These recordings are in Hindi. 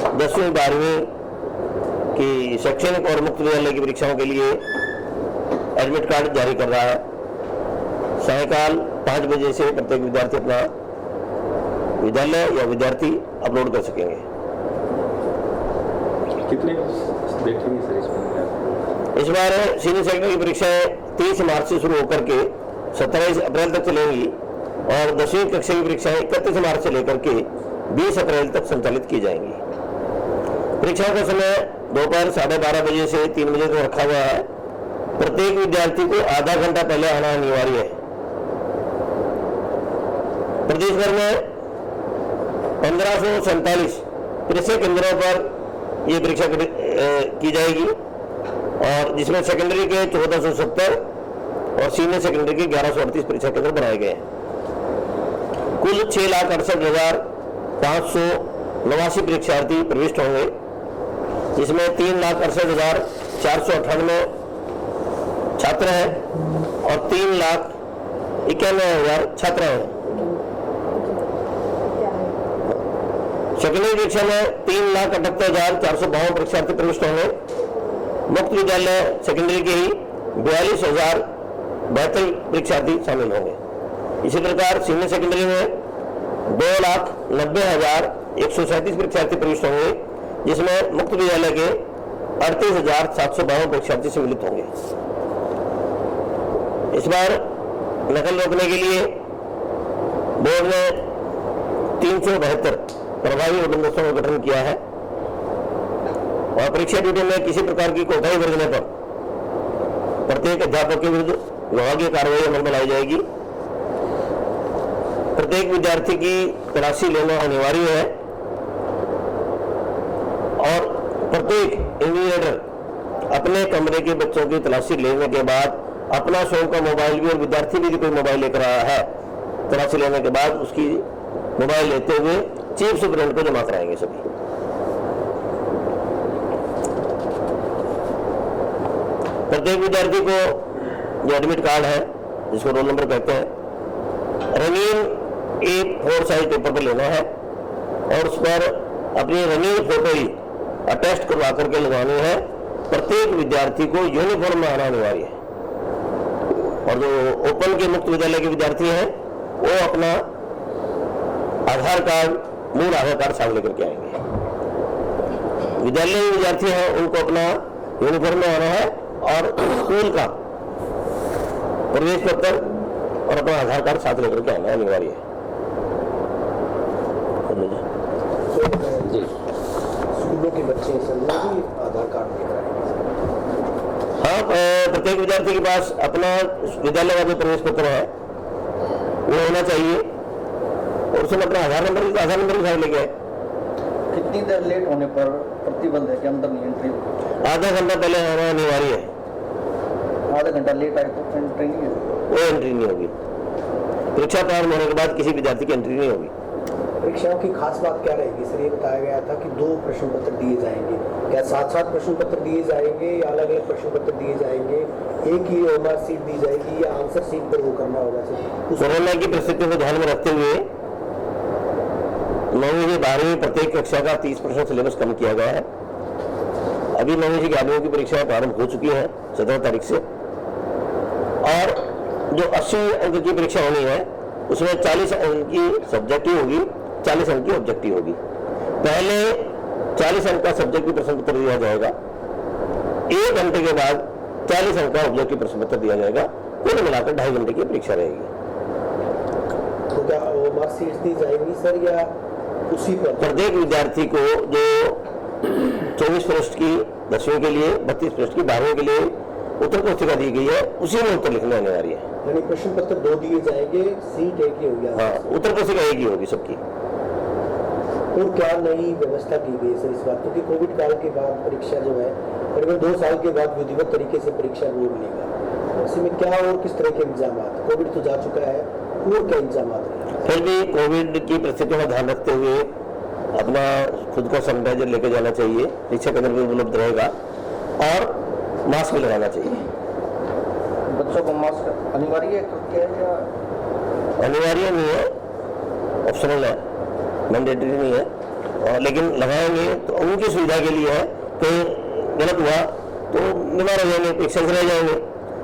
10वीं 12वीं की शैक्षणिक और मुक्त विद्यालय की परीक्षाओं के लिए एडमिट कार्ड जारी कर रहा है। सायंकाल 5 बजे से प्रत्येक विद्यार्थी अपना विद्यालय या विद्यार्थी अपलोड कर सकेंगे। कितने बैठेंगे सर इसमें? इस बार सीनियर सेकेंडरी की परीक्षाएं 30 मार्च से शुरू होकर के 27 अप्रैल तक चलेंगी और 10वीं कक्षा की परीक्षाएं 31 मार्च से लेकर के 20 अप्रैल तक संचालित की जाएंगी। परीक्षाओं का समय दोपहर 12:30 बजे से 3 बजे तक रखा हुआ है। प्रत्येक विद्यार्थी को आधा घंटा पहले आना अनिवार्य है। प्रदेश भर में 1547 परीक्षा केंद्रों पर यह परीक्षा की जाएगी और जिसमें सेकेंडरी के 1470 और सीनियर सेकेंडरी के 1138 परीक्षा केंद्र बनाए गए हैं। कुल 6,68,589 परीक्षार्थी प्रविष्ट होंगे, जिसमें 3,68,498 छात्र हैं और 3,91,000 छात्रा हैं। सेकेंडरी परीक्षा में 3,78,452 परीक्षार्थी प्रविष्ट होंगे। मुक्त विद्यालय सेकेंडरी के ही 42,072 परीक्षार्थी शामिल होंगे। इसी प्रकार सीनियर सेकेंडरी में 2,90,137 परीक्षार्थी प्रविष्ट होंगे, जिसमें मुक्त विद्यालय के 38,752 परीक्षार्थी सम्मिलित होंगे। इस बार नकल रोकने के लिए बोर्ड ने 372 प्रभावी बंदोबस्तों का गठन किया है और परीक्षा ड्यूटी में किसी प्रकार की कोताही बरतने पर प्रत्येक अध्यापक के विरुद्ध विभागीय कार्रवाई अमल में लाई जाएगी। प्रत्येक विद्यार्थी की तलाशी लेना अनिवार्य है और प्रत्येक इन्विजिलेटर अपने कमरे के बच्चों की तलाशी लेने के बाद अपना स्वयं का मोबाइल भी, और विद्यार्थी भी कोई मोबाइल लेकर आया है, तलाशी लेने के बाद उसकी मोबाइल लेते हुए चीफ सुपरिटेंडेंट को जमा कराएंगे सभी। प्रत्येक विद्यार्थी को जो एडमिट कार्ड है, जिसको रोल नंबर कहते हैं, रंगीन A4 साइज पेपर पर लेना है और उस पर अपनी रंगीन फोटो ही अटैच करवा करके लगानी है। प्रत्येक विद्यार्थी को यूनिफॉर्म में आना अनिवार्य है और जो ओपन के मुक्त विद्यालय के विद्यार्थी हैं वो अपना आधार कार्ड, मूल आधार कार्ड साथ लेकर के आएंगे। विद्यालय विद्यार्थी हैं उनको अपना यूनिफॉर्म में आना है और स्कूल का प्रवेश पत्र और अपना आधार कार्ड साथ लेकर के आना अनिवार्य है। जी, स्कूलों के बच्चे भी आधार कार्ड लेकर आएंगे? हाँ, प्रत्येक विद्यार्थी के पास अपना विद्यालय का जो प्रवेश पत्र है वो होना चाहिए और उसमें अपना आधार नंबर भी साथ लेके आए। कितनी देर लेट होने पर प्रतिबंध है कि अंदर नहीं एंट्री? आधा घंटा पहले आना अनिवार्य है। आधा घंटा लेट आए तो एंट्री नहीं है? वो एंट्री नहीं होगी। परीक्षा प्रारंभ होने के बाद किसी विद्यार्थी की एंट्री नहीं होगी। परीक्षाओं की खास बात क्या रहेगी सर? ये बताया गया था कि 2 प्रश्न पत्र दिए जाएंगे, क्या साथ-साथ प्रश्न पत्र दिए जाएंगे या अलग अलग प्रश्न पत्र दिए जाएंगे? एक ही ओएमआर सीट दी जाएगी या आंसर सीट पर वो करना होगा सर? कोरोना की परिस्थितियों को ध्यान में रखते हुए 9वीं से 12वीं प्रत्येक कक्षा का 30% सिलेबस कम किया गया है। अभी 9वीं से 11वीं की परीक्षाएं प्रारंभ हो चुकी हैं 17 तारीख से और जो 80 अंक की परीक्षा होनी है उसमें 40 अंक की सब्जेक्टिव होगी, 40 अंक की ऑब्जेक्टिव होगी। पहले 40 अंक का सब्जेक्टिव प्रश्न पत्र दिया जाएगा, 1 घंटे के बाद 40 अंक का ऑब्जेक्टिव प्रश्न पत्र दिया जाएगा। कुल मिलाकर 2.5 घंटे की परीक्षा रहेगी। तो क्या ओएमआर सीट दी जाएगी सर या उसी पर? प्रत्येक विद्यार्थी को जो 24 पृष्ठ की 10वीं के लिए, 32 पृष्ठ की 12वीं के लिए उत्तर पुस्तिका दी गई है, उसी में उत्तर लिखना अनिवार्य है। यानी प्रश्न पत्र 2 दिए जाएंगे, सीट एक ही होगी? हाँ, उत्तर पुस्तिका एक ही होगी सबकी। और क्या नई व्यवस्था की गई सर इस बात? क्योंकि कोविड काल के बाद परीक्षा जो है करीबन 2 साल के बाद विधिवत तरीके से परीक्षा बोर्ड लेगा, ऐसे में क्या और किस तरह के इंतजाम? कोविड तो जा चुका है, और क्या इंतजाम? फिर भी कोविड की परिस्थितियों का ध्यान रखते हुए अपना खुद का सैनिटाइजर लेके जाना चाहिए, परीक्षा केंद्र में उपलब्ध रहेगा और मास्क भी लगाना चाहिए। बच्चों को मास्क अनिवार्य है या अनिवार्य नहीं है, ऑप्शनल है, मैंडेटरी नहीं है। लेकिन लगाएंगे तो उनकी सुविधा के लिए है, कहीं गलत हुआ तो बीमार हो जाएंगे, पेशेंट रह जाएंगे।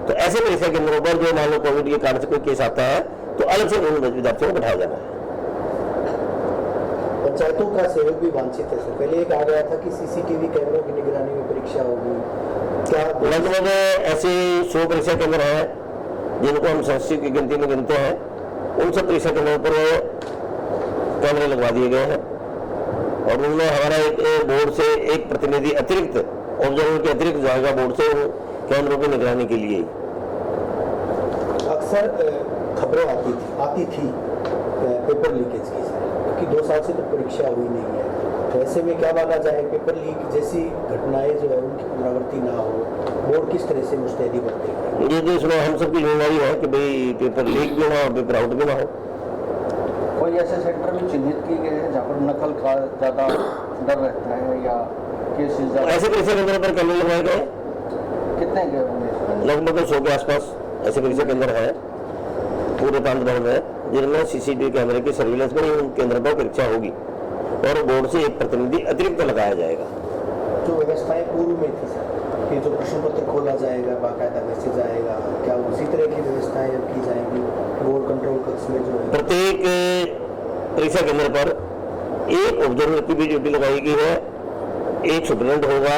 तो ऐसे परीक्षा केंद्रों पर जो मान लो कोविड के कारण से कोई केस आता है तो अलग से उन विद्यार्थियों को बैठाया जाना है। पंचायतों का सहयोग भी वांछित है सर। पहले एक आ गया था कि सीसीटीवी कैमरों की निगरानी में परीक्षा होगी, क्या लगभग ऐसे 100 परीक्षा केंद्र हैं जिनको हम संस्कृत की गिनती में गिनते हैं। उन सब परीक्षा केंद्रों पर कैमरे लगवा दिए गए हैं और उनमें हमारा एक बोर्ड से एक प्रतिनिधि अतिरिक्त ऑब्जर्वर के अतिरिक्त जाएगा बोर्ड से केंद्रों की निगरानी के लिए। अक्सर खबरें आती थी पेपर लीकेज की सर, क्योंकि 2 साल से तो परीक्षा हुई नहीं है। तो ऐसे में क्या माना जाए, पेपर लीक जैसी घटनाएं जो है उनकी पुनरावृत्ति ना हो, बोर्ड किस तरह से मुस्तैदी बरतेगा? ये तो इसमें हम सबकी जिम्मेदारी है कि भाई पेपर लीक भी ना हो, पेपर आउट भी ना हो। कोई ऐसे सेंटर भी चिन्हित किए गए हैं जहाँ पर नकल का ज़्यादा डर रहता है या केसेस ज़्यादा? ऐसे परीक्षा केंद्रों पर कैमरे लगवाए गए, कितने गए होंगे? लगभग 100 के आसपास ऐसे परीक्षा केंद्र है पूरे प्रांत भर में जिनमें सीसीटीवी कैमरे की सर्विलेंस में उन केंद्रों पर परीक्षा होगी और बोर्ड से एक प्रतिनिधि अतिरिक्त लगाया जाएगा। जो व्यवस्थाएं पूर्व में थी सर, कि जो प्रश्न पत्र खोला जाएगा, बाकायदा मैसेज आएगा, क्या उसी तरह की व्यवस्थाएं अब की जाएंगी बोर्ड कंट्रोल कक्ष में? जो है प्रत्येक परीक्षा केंद्र पर एक ऑब्जर्वर की भी ड्यूटी लगाई गई है, एक सुप्रीडेंट होगा,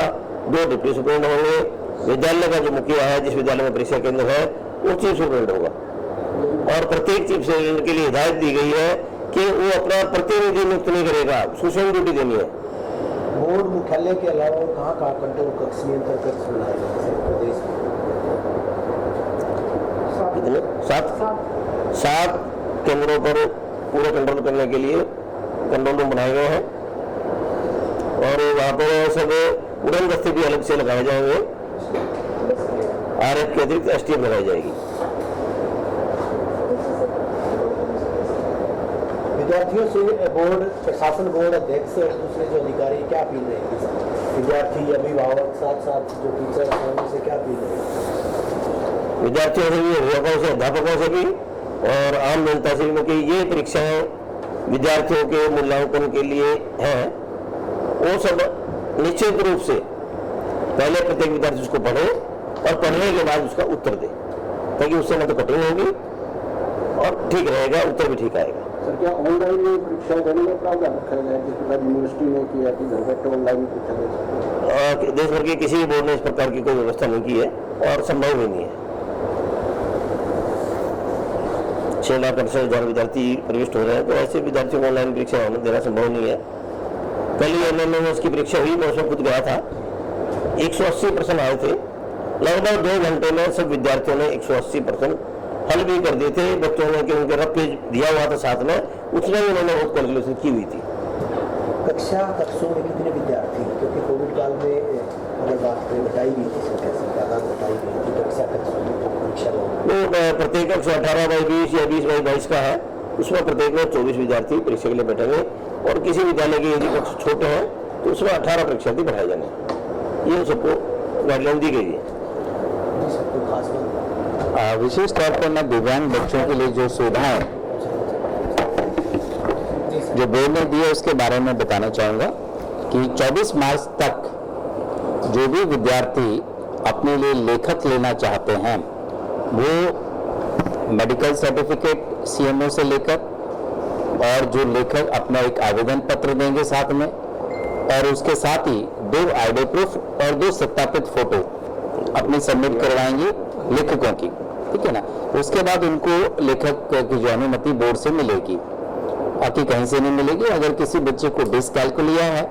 2 डिप्टी सुप्रीडेंट होंगे, विद्यालय का जो मुखिया है जिस विद्यालय में परीक्षा केंद्र है वो चीफ सुप्रीडेंट होगा और प्रत्येक चीफ सुप्रीडेंट के लिए हिदायत दी गई है कि वो अपना प्रतिनिधि नियुक्त नहीं करेगा, उसको स्वयं ड्यूटी देनी है। बोर्ड मुख्यालय के अलावा कहाँ कंट्रोल कक्ष नियंत्रण कक्ष बनाए गए प्रदेश में? 7 केंद्रों पर पूरा कंट्रोल करने के लिए कंट्रोल रूम बनाए गए हैं और वहाँ पर सब उड़न दस्ते भी अलग से लगाए जाएंगे, RF के अतिरिक्त STF लगाई जाएगी। विद्यार्थियों से बोर्ड प्रशासन, बोर्ड अध्यक्ष और दूसरे जो अधिकारी क्या अपील रहेगी? विद्यार्थी, अभिभावक, साथ साथ जो टीचर हैं उनसे क्या अपील रहेगी? विद्यार्थियों से भी, अभिभावकों से, अध्यापकों से भी और आम जनता से भी, क्योंकि ये परीक्षाएं विद्यार्थियों के मूल्यांकन के लिए हैं, वो सब निश्चित रूप से पहले प्रत्येक विद्यार्थी उसको पढ़े और पढ़ने के बाद उसका उत्तर दे, ताकि उससे न तो कठिन होगी और ठीक रहेगा, उत्तर भी ठीक आएगा। सर, क्या ऑनलाइन में परीक्षा करने का प्रावधान रखा जाए जिस प्रकार यूनिवर्सिटी ने किया कि घर बैठे ऑनलाइन परीक्षा? देश भर के किसी भी बोर्ड ने इस प्रकार की कोई व्यवस्था नहीं की है और संभव भी नहीं है। 6,68,000 विद्यार्थी प्रविष्ट हो रहे हैं, तो ऐसे विद्यार्थियों को ऑनलाइन परीक्षा देना संभव नहीं है। कल ही MMS की परीक्षा हुई, मैं उसमें खुद गया था, 180% आए थे। लगभग 2 घंटे में सब विद्यार्थियों ने 180% हल भी कर दिए थे। बच्चों ने कि उनके रफ पेज दिया हुआ था साथ में, उसमें भी उन्होंने बहुत कैलकुलेशन की हुई थी। कक्षा कक्षों में कितने विद्यार्थी, क्योंकि कोविड काल में अगर बात करें बताई गई थी तादाद बताई गई थी, कक्षा कक्षों में जो परीक्षा तो प्रत्येक कक्षा 18/20 या 20/22 का है, उसमें प्रत्येक में 24 विद्यार्थी परीक्षा के लिए बैठेंगे और किसी विद्यालय के यदि कक्ष छोटे हैं तो उसमें 18 परीक्षार्थी बढ़ाए जाने, ये सबको गाइडलाइन दी गई है। सबको खास विशेष तौर पर मैं दिव्यांग बच्चों के लिए जो सुविधाएं जो बोर्ड ने दी है उसके बारे में बताना चाहूँगा कि 24 मार्च तक जो भी विद्यार्थी अपने लिए लेखक लेना चाहते हैं वो मेडिकल सर्टिफिकेट CMO से लेकर और जो लेखक अपना एक आवेदन पत्र देंगे साथ में और उसके साथ ही 2 ID प्रूफ और 2 सत्यापित फोटो अपनी सबमिट करवाएंगे लेखकों की, ठीक है ना। उसके बाद उनको लेखक की जो अनुमति बोर्ड से मिलेगी, बाकी कहीं से नहीं मिलेगी। अगर किसी बच्चे को डिसकैलकुलिया है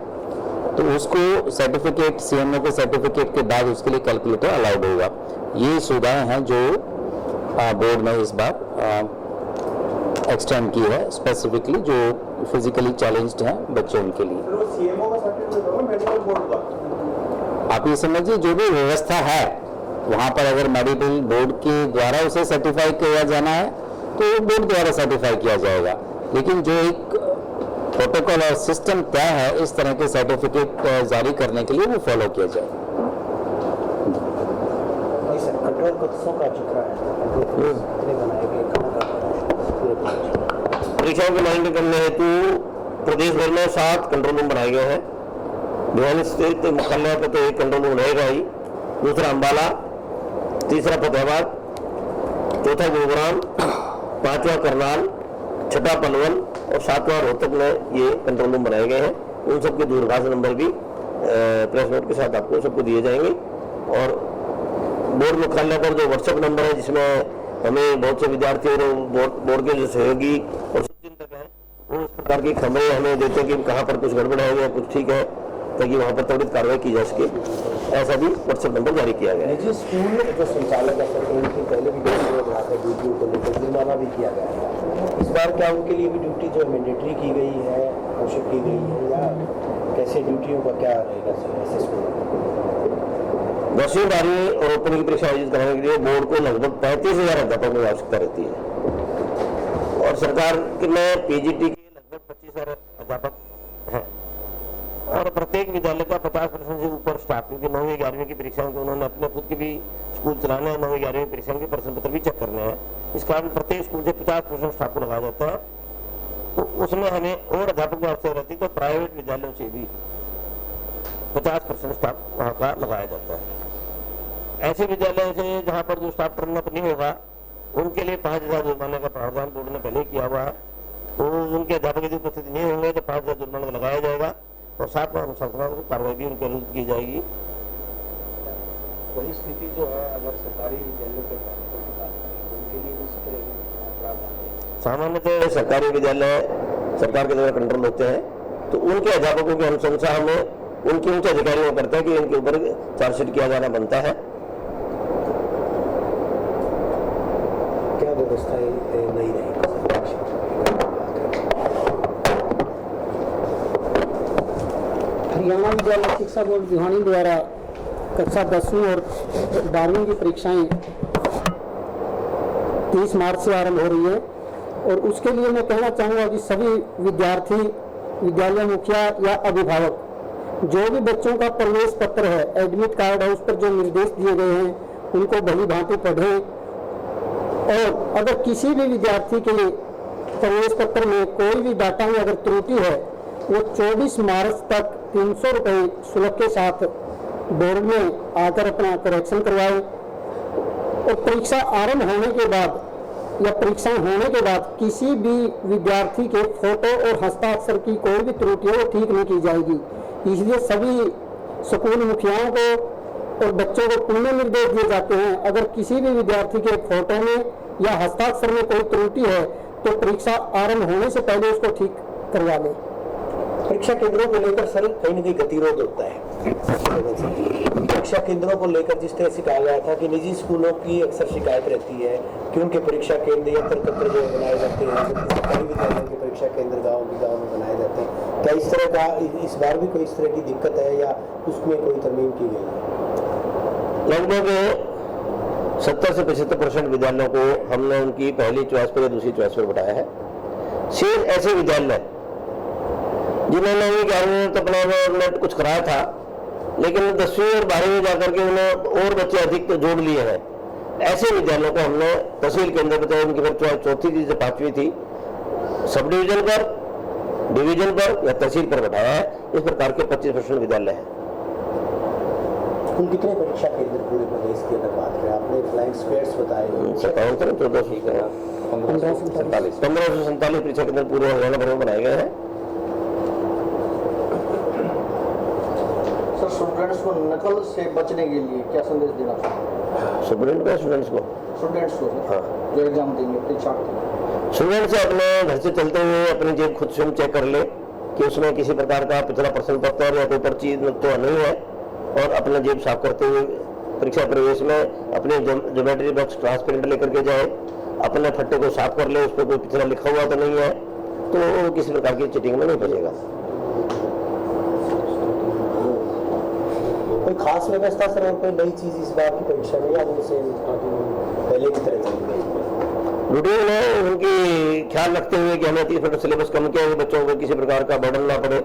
तो उसको सर्टिफिकेट CMO के सर्टिफिकेट के बाद उसके लिए कैलकुलेटर अलाउड होगा। ये सुविधाएं हैं जो बोर्ड ने इस बार एक्सटेंड की है स्पेसिफिकली जो फिजिकली चैलेंज्ड हैं बच्चों उनके लिए। आप ये समझिए जो भी व्यवस्था है वहाँ पर अगर मेडिकल बोर्ड के द्वारा उसे सर्टिफाई किया जाना है तो बोर्ड द्वारा सर्टिफाई किया जाएगा, लेकिन जो एक प्रोटोकॉल और सिस्टम तय है इस तरह के सर्टिफिकेट जारी करने के लिए वो फॉलो किया जाएगा। कंट्रोल कक्षों का जिक्र है, परीक्षाओं को मॉनिटर करने हेतु प्रदेश भर में 7 कंट्रोल रूम बनाए गए हैं। भिवानी स्थित मुख्यालय पर तो एक कंट्रोल रूम रहेगा ही, दूसरा अम्बाला, तीसरा फतेहाबाद, चौथा गुरुग्राम, 5वां करनाल, 6वां पलवल और 7वां रोहतक में ये कंट्रोल रूम बनाए गए हैं। उन सबके दूरभाष नंबर भी प्रेस नोट के साथ आपको सबको दिए जाएंगे। और बोर्ड मुख्यालय पर जो व्हाट्सएप नंबर है, जिसमें हमें बहुत से विद्यार्थी और बोर्ड के जो सहयोगी और चिंतक हैं वो इस प्रकार की खबरें हमें देते हैं कि कहाँ पर कुछ गड़बड़ है या कुछ ठीक है, ताकि वहाँ पर त्वरित कार्रवाई की जा सके। ऐसा भी व्हाट्सएप नंबर जारी किया गया है। निजी स्कूल जो संचालक है सर, उनकी पहले भी ड्यूटी को लेकर जुर्माना भी किया गया है। इस बार क्या उनके लिए भी ड्यूटी जो मैंडेटरी की गई है, आवश्यक की गई है, या कैसे ड्यूटियों का क्या रहेगा सर ऐसे स्कूल? 10वीं 12वीं और ओपन की परीक्षा आयोजित कराने के लिए बोर्ड को लगभग 35,000 अध्यापकों की आवश्यकता रहती है और सरकार में पीजीटी के लगभग 25,000 अध्यापक हैं और प्रत्येक विद्यालय का 50% से ऊपर स्टाफ, क्योंकि 9वीं 11वीं की परीक्षाओं को उन्होंने अपने खुद के भी स्कूल चलाने हैं, 9वीं 11वीं परीक्षाओं के प्रश्न पत्र भी चेक करने हैं। इस कारण प्रत्येक स्कूल से 50% स्टाफ को लगाया जाता है। तो उसमें हमें और अध्यापक की आवश्यकता रहती है, तो प्राइवेट विद्यालयों से भी 50% स्टाफ वहाँ का लगाया जाता है। ऐसे विद्यालय से जहाँ पर जो स्टाफ टर्न अप नहीं होगा उनके लिए 5,000 जुर्माने का प्रावधान बोर्ड ने पहले किया हुआ है। तो उनके अध्यापक यदि उपस्थित नहीं होंगे तो 5,000 जुर्माना लगाया जाएगा और साथ में अनुशासनात्मक कार्रवाई भी उनके विरुद्ध की जाएगी। वही स्थिति जो है अगर सरकारी विद्यालयों के उनके लिए उसी तरह का प्रावधान है। सामान्यतः सरकारी विद्यालय सरकार के द्वारा कंट्रोल होते हैं, तो उनके अध्यापकों की अनुशंसा हमें उनके उच्च अधिकारियों को करता है कि इनके ऊपर चार्जशीट किया जाना बनता है। क्या व्यवस्था नहीं रहेगी? हरियाणा विद्यालय शिक्षा बोर्ड भिवानी द्वारा कक्षा 10वीं और 12वीं की परीक्षाएं 30 मार्च से आरंभ हो रही है और उसके लिए मैं कहना चाहूँगा कि सभी विद्यार्थी, विद्यालय मुखिया या अभिभावक जो भी बच्चों का प्रवेश पत्र है, एडमिट कार्ड है, उस पर जो निर्देश दिए गए हैं उनको भली भांति पढ़ें और अगर किसी भी विद्यार्थी के लिए प्रवेश पत्र में कोई भी डाटा में अगर त्रुटि है वो 24 मार्च तक 300 रुपये शुल्क के साथ बोर्ड में आकर अपना करेक्शन करवाएं और परीक्षा आरंभ होने के बाद या परीक्षा होने के बाद किसी भी विद्यार्थी के फोटो और हस्ताक्षर की कोई भी त्रुटि हो ठीक नहीं की जाएगी। इसलिए सभी स्कूल मुखियाओं को और बच्चों को पुनः निर्देश दिए जाते हैं, अगर किसी भी विद्यार्थी के फोटो में या हस्ताक्षर में कोई त्रुटि है तो परीक्षा आरंभ होने से पहले उसको ठीक करवा लें। परीक्षा केंद्रों को लेकर सर कहीं न कहीं गतिरोध होता है। परीक्षा केंद्रों को लेकर जिस तरह से कहा गया था कि निजी स्कूलों की अक्सर शिकायत रहती है कि उनके परीक्षा केंद्र यंत्र तंत्र जो बनाए जाते हैं, सरकारी विद्यालयों के परीक्षा केंद्र गाँव में बनाए जाते हैं। क्या इस तरह का इस बार भी कोई इस तरह की दिक्कत है या उसमें कोई तरमीम की गई है? लगभग 70 से 75% विद्यालयों को हमने उनकी पहली चॉइस पर या दूसरी चॉइस पर बताया है। शेष ऐसे विद्यालय जिन्होंने 11वीं में तो अपना कुछ कराया था लेकिन 10वीं और 12वीं में जाकर के उन्होंने और बच्चे अधिक तो जोड़ लिए हैं, ऐसे विद्यालयों को हमने तहसील केंद्र पर, उनकी फिर चौथी थी, 5वीं थी, सब डिवीजन पर, डिवीजन पर या तहसील पर बैठाया है। इस प्रकार के 25% विद्यालय हैं। कुल कितने परीक्षा केंद्र पूरे प्रदेश की अगर बात करें? आपने फ्लाइंग स्क्वायर्स बताए 1547 परीक्षा केंद्र पूरे हरियाणा भर में बनाए गए हैं। सर, स्टूडेंट्स को नकल से बचने के लिए क्या संदेश देना चाहिए? स्टूडेंट्स को हाँ, जो एग्जाम देंगे परीक्षार्थी, स्टूडेंट से अपने घर से चलते हुए अपनी जेब खुद स्वयं चेक कर ले कि उसमें किसी प्रकार का पिछला प्रश्न पत्र या कोई पर्ची तो नहीं है और अपना जेब साफ करते हुए परीक्षा प्रवेश में अपने ज्योमेट्री बॉक्स ट्रांसपेरेंट लेकर के जाए, अपने फट्टे को साफ कर ले, उस पर कोई पिछला लिखा हुआ तो नहीं है, तो किसी प्रकार की चीटिंग में नहीं फंसेगा। कोई खास व्यवस्था सर और कोई नई चीज इस बार की परीक्षा में या उनसे पहले की तरह चलेगी? रूटीन में उनकी ख्याल रखते हुए कि हमें 30% सिलेबस कम किया है, बच्चों को किसी प्रकार का बर्डन ना पड़े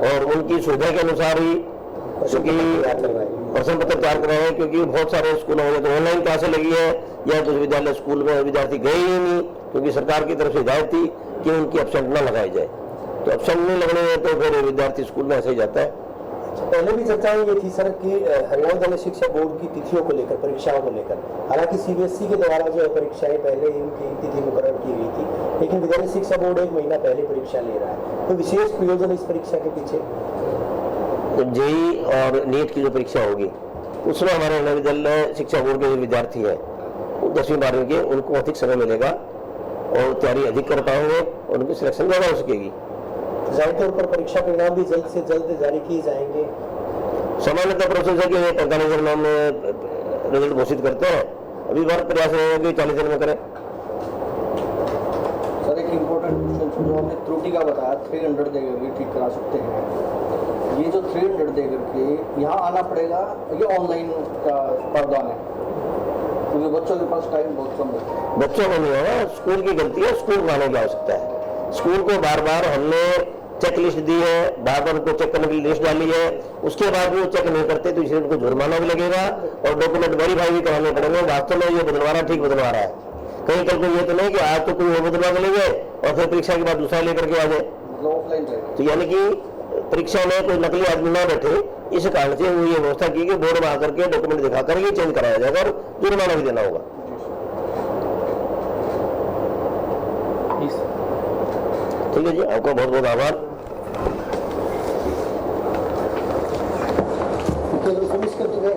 और उनकी सुविधा के अनुसार ही प्रश्न पत्र तैयार कराए, क्योंकि बहुत सारे स्कूलों में तो ऑनलाइन क्लासें लगी है या कुछ विद्यालय स्कूल में विद्यार्थी गए ही नहीं, क्योंकि सरकार की तरफ से हिदायत थी कि उनकी एब्सेंट न लगाई जाए। तो अब सब नहीं लगने हैं तो फिर विद्यार्थी स्कूल में ऐसे ही जाता है। पहले भी चर्चा ये थी सर कि हरियाणा दल शिक्षा बोर्ड की तिथियों को लेकर, परीक्षाओं को लेकर, हालांकि सीबीएसई के द्वारा जो है परीक्षाएं पहले ही उनकी तिथि मुकर्रर की गई थी, लेकिन विद्यालय शिक्षा बोर्ड 1 महीना पहले परीक्षा ले रहा है। तो विशेष प्रयोजन इस परीक्षा के पीछे? जेई और नीट की जो परीक्षा होगी उसमें हमारे विद्यालय शिक्षा बोर्ड के जो विद्यार्थी हैं 10वीं 12वीं के, उनको अधिक समय मिलेगा और तैयारी अधिक कर पाएंगे और उनकी सिलेक्शन ज़्यादा हो सकेगी। जाहिर तौर पर परीक्षा परिणाम भी जल्द से जल्द जारी किए जाएंगे। सामान्यतः प्रोसेस है कि 45 दिन में रिजल्ट घोषित करते हैं। अभी बार प्रयास रहेगा कि 40 दिन में करें। सर एक इम्पोर्टेंट क्वेश्चन जो आपने त्रुटि का बताया 300 देकर के ठीक करा सकते हैं, ये जो 300 देकर के यहाँ आना पड़ेगा, ये ऑनलाइन का प्रावधान है क्योंकि बच्चों के पास टाइम बहुत कम है। बच्चों को नहीं होगा, स्कूल की गलती है, स्कूल को आने की आवश्यकता है। स्कूल को बार बार हमने चेक लिस्ट दी है, बार बार उनको चेक करने की लिस्ट डाली है, उसके बाद भी वो चेक नहीं करते तो इसलिए उनको जुर्माना भी लगेगा और डॉक्यूमेंट वेरीफाई भी कराने पड़ेंगे वास्तव में ये बदलवाना ठीक बदलवा रहा है। कहीं कल को ये तो नहीं कि आज तो कोई और बदलवा के ले गए और फिर परीक्षा के बाद दूसरा लेकर के आ जाए। ऑफलाइन रहेगा। तो यानी कि परीक्षा में कोई नकली आदमी ना बैठे, इस कारण से वो ये व्यवस्था की कि बोर्ड में आकर के डॉक्यूमेंट दिखाकर ये चेंज कराया जाएगा और जुर्माना भी देना होगा। ठीक है जी, आपका बहुत बहुत आभार। फिनिश करते गए